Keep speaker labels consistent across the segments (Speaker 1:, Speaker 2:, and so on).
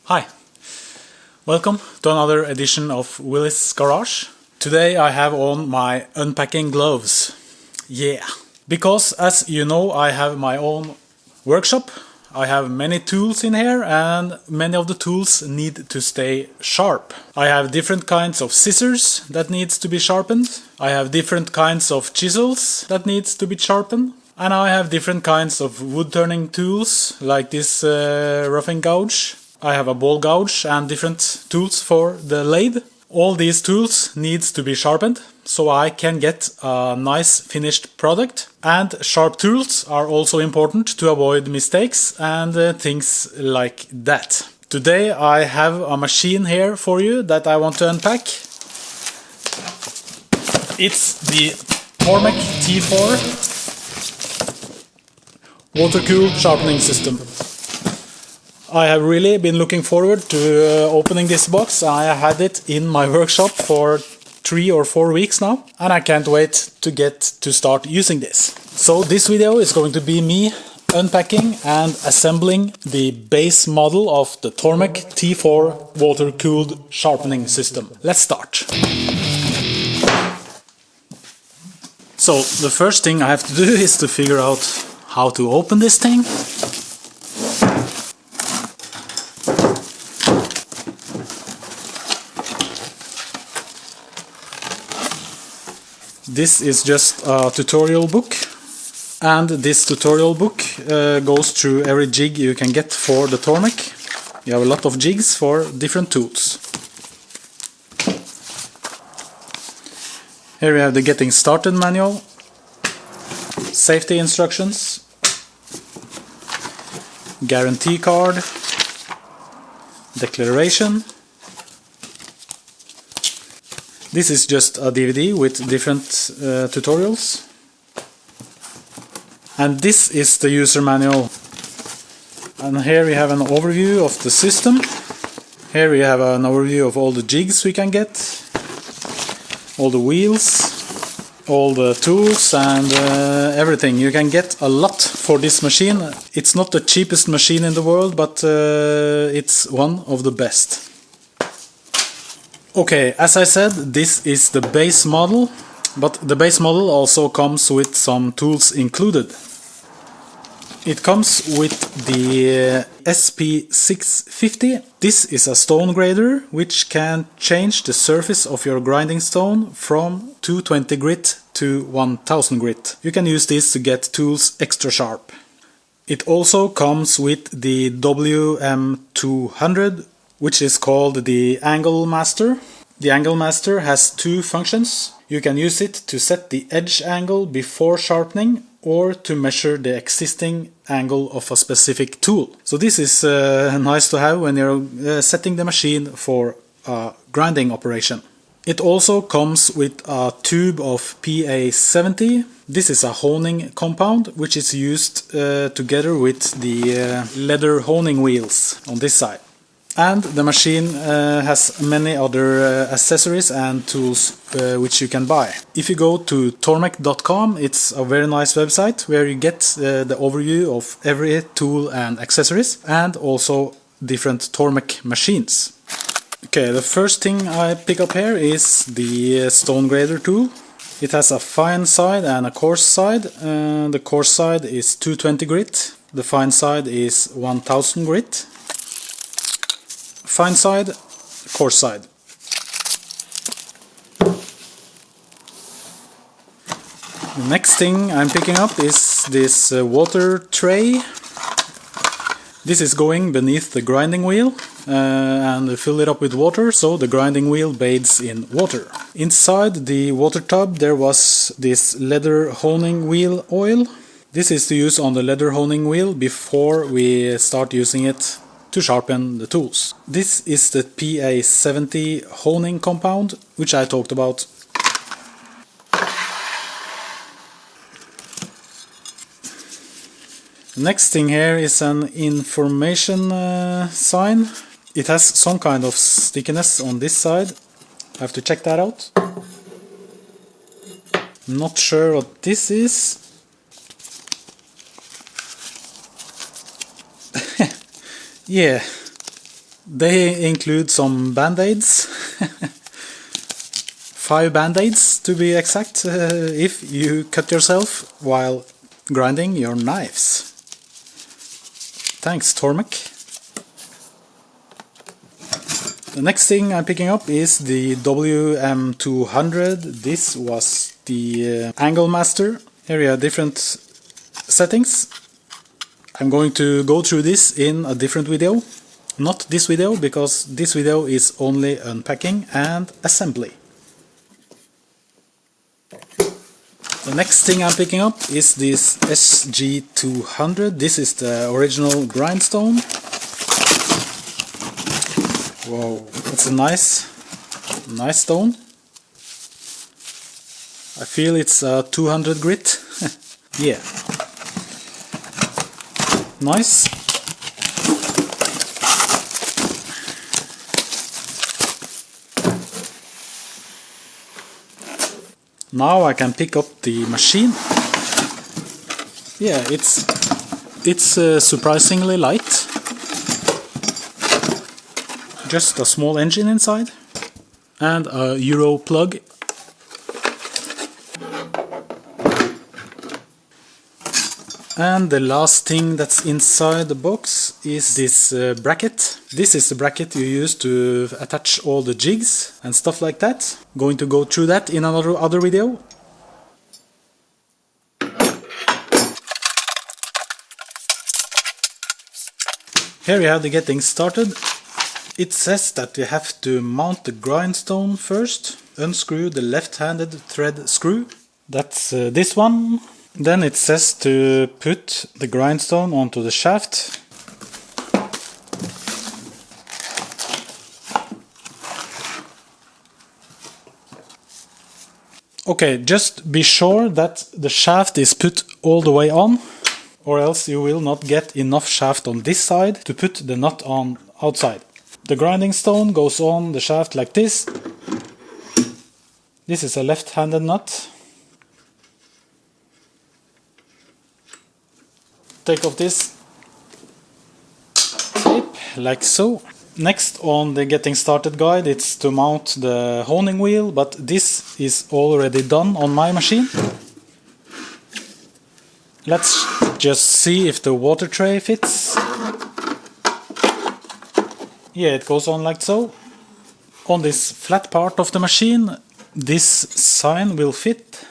Speaker 1: Hi, welcome to another edition of Willis Garage. Today I have on my unpacking gloves. Yeah, because as you know I have my own workshop. I have many tools in here and many of the tools need to stay sharp. I have different kinds of scissors that needs to be sharpened. I have different kinds of chisels that needs to be sharpened. And I have different kinds of wood turning tools like this roughing gouge. I have a ball gouge and different tools for the lathe. All these tools needs to be sharpened so I can get a nice finished product. And sharp tools are also important to avoid mistakes and things like that. Today I have a machine here for you that I want to unpack. It's the Tormek T-4 water-cooled sharpening system. I have really been looking forward to opening this box. I had it in my workshop for 3 or 4 weeks now, and I can't wait to get to start using this. So this video is going to be me unpacking and assembling the base model of the Tormek T4 water-cooled sharpening system. Let's start. So the first thing I have to do is to figure out how to open this thing. This is just a tutorial book, and this tutorial book goes through every jig you can get for the Tormek. You have a lot of jigs for different tools. Here we have the getting started manual, safety instructions, guarantee card, declaration. This is just a DVD with different tutorials. And this is the user manual. And here we have an overview of the system. Here we have an overview of all the jigs we can get, all the wheels, all the tools and everything. You can get a lot for this machine. It's not the cheapest machine in the world, but it's one of the best. Okay, as I said, this is the base model, but the base model also comes with some tools included. It comes with the SP650. This is a stone grader which can change the surface of your grinding stone from 220 grit to 1000 grit. You can use this to get tools extra sharp. It also comes with the WM200, which is called the Angle Master. The Angle Master has two functions. You can use it to set the edge angle before sharpening or to measure the existing angle of a specific tool. So this is nice to have when you're setting the machine for a grinding operation. It also comes with a tube of PA70. This is a honing compound which is used together with the leather honing wheels on this side. And the machine has many other accessories and tools which you can buy. If you go to tormek.com, it's a very nice website where you get the overview of every tool and accessories and also different Tormek machines. Okay, the first thing I pick up here is the stone grader tool. It has a fine side and a coarse side. The coarse side is 220 grit. The fine side is 1000 grit. Fine side, coarse side. The next thing I'm picking up is this water tray. This is going beneath the grinding wheel and fill it up with water so the grinding wheel bathes in water. Inside the water tub there was this leather honing wheel oil. This is to use on the leather honing wheel before we start using it to sharpen the tools. This is the PA70 honing compound, which I talked about. The next thing here is an information sign. It has some kind of stickiness on this side. I have to check that out. Not sure what this is. Yeah, They include some band-aids. 5 band-aids to be exact, if you cut yourself while grinding your knives. Thanks, Tormek. The next thing I'm picking up is the WM200. This was the Angle Master. Here we have different settings. I'm going to go through this in a different video. Not this video, because this video is only unpacking and assembly. The next thing I'm picking up is this SG200. This is the original grindstone. Whoa, that's a nice stone. I feel it's a 200 grit. Yeah. Nice. Now I can pick up the machine. Yeah, it's surprisingly light. Just a small engine inside and a Euro plug. And the last thing that's inside the box is this bracket. This is the bracket you use to attach all the jigs and stuff like that. Going to go through that in another video. Here we have the getting started. It says that you have to mount the grindstone first, unscrew the left-handed thread screw. That's this one. Then it says to put the grindstone onto the shaft. Okay, just be sure that the shaft is put all the way on, or else you will not get enough shaft on this side to put the nut on outside. The grinding stone goes on the shaft like this. This is a left-handed nut. Take off this tape like so. Next on the getting started guide, it's to mount the honing wheel, but this is already done on my machine. Let's just see if the water tray fits. Yeah, it goes on like so. On this flat part of the machine, this sign will fit.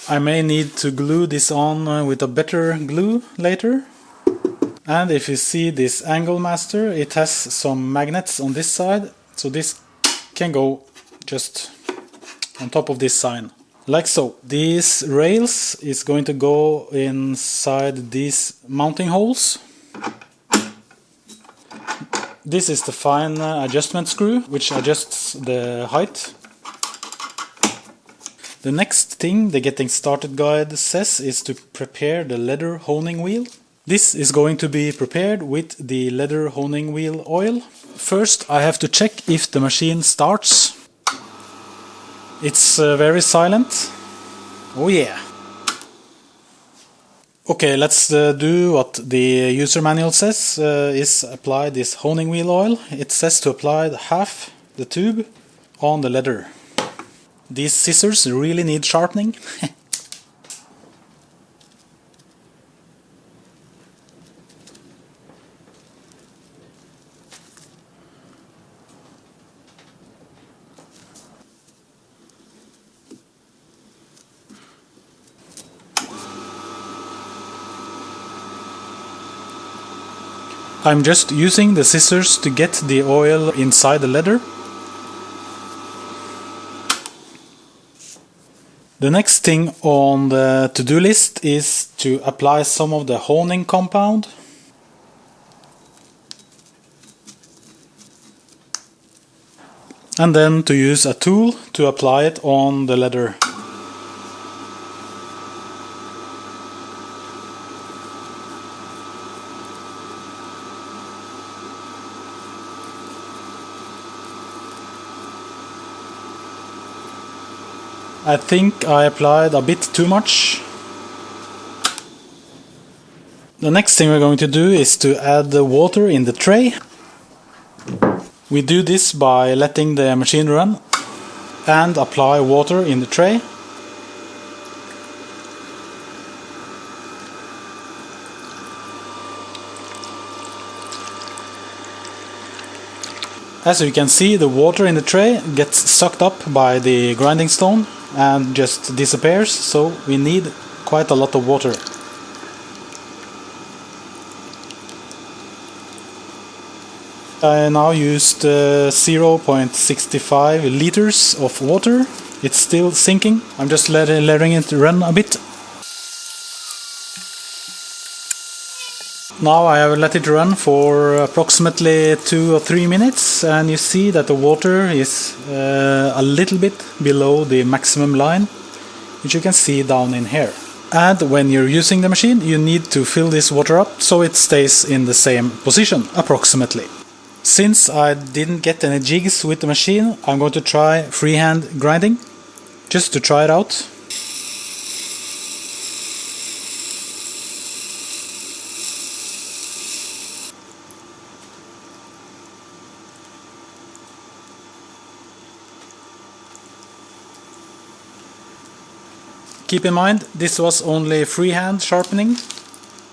Speaker 1: I may need to glue this on with a better glue later. And if you see this Angle Master, it has some magnets on this side, so this can go just on top of this sign. Like so. These rails is going to go inside these mounting holes. This is the fine adjustment screw, which adjusts the height. The next thing the getting started guide says is to prepare the leather honing wheel. This is going to be prepared with the leather honing wheel oil. First I have to check if the machine starts. It's very silent. Oh yeah. Okay, let's do what the user manual says, is apply this honing wheel oil. It says to apply half the tube on the leather. These scissors really need sharpening. I'm just using the scissors to get the oil inside the leather. The next thing on the to-do list is to apply some of the honing compound. And then to use a tool to apply it on the leather. I think I applied a bit too much. The next thing we're going to do is to add the water in the tray. We do this by letting the machine run and apply water in the tray. As you can see, the water in the tray gets sucked up by the grinding stone and just disappears, so we need quite a lot of water. I now used 0.65 liters of water. It's still sinking. I'm just letting it run a bit. Now I have let it run for approximately 2 or 3 minutes, and you see that the water is a little bit below the maximum line, which you can see down in here. And when you're using the machine, you need to fill this water up so it stays in the same position approximately. Since I didn't get any jigs with the machine, I'm going to try freehand grinding just to try it out. Keep in mind, this was only freehand sharpening.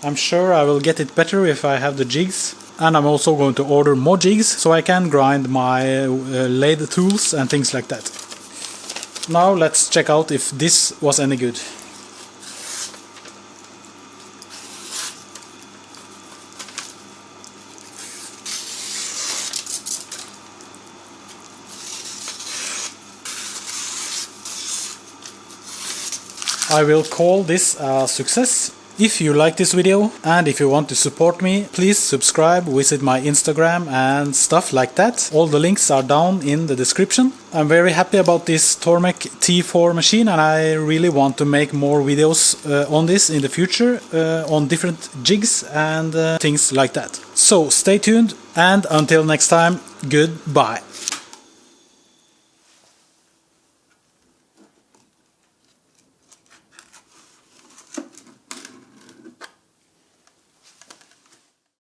Speaker 1: I'm sure I will get it better if I have the jigs. And I'm also going to order more jigs so I can grind my lathe tools and things like that. Now let's check out if this was any good. I will call this a success. If you like this video and if you want to support me, please subscribe, visit my Instagram and stuff like that. All the links are down in the description. I'm very happy about this Tormek T-4 machine, and I really want to make more videos on this in the future, on different jigs and things like that. So stay tuned, and until next time, goodbye.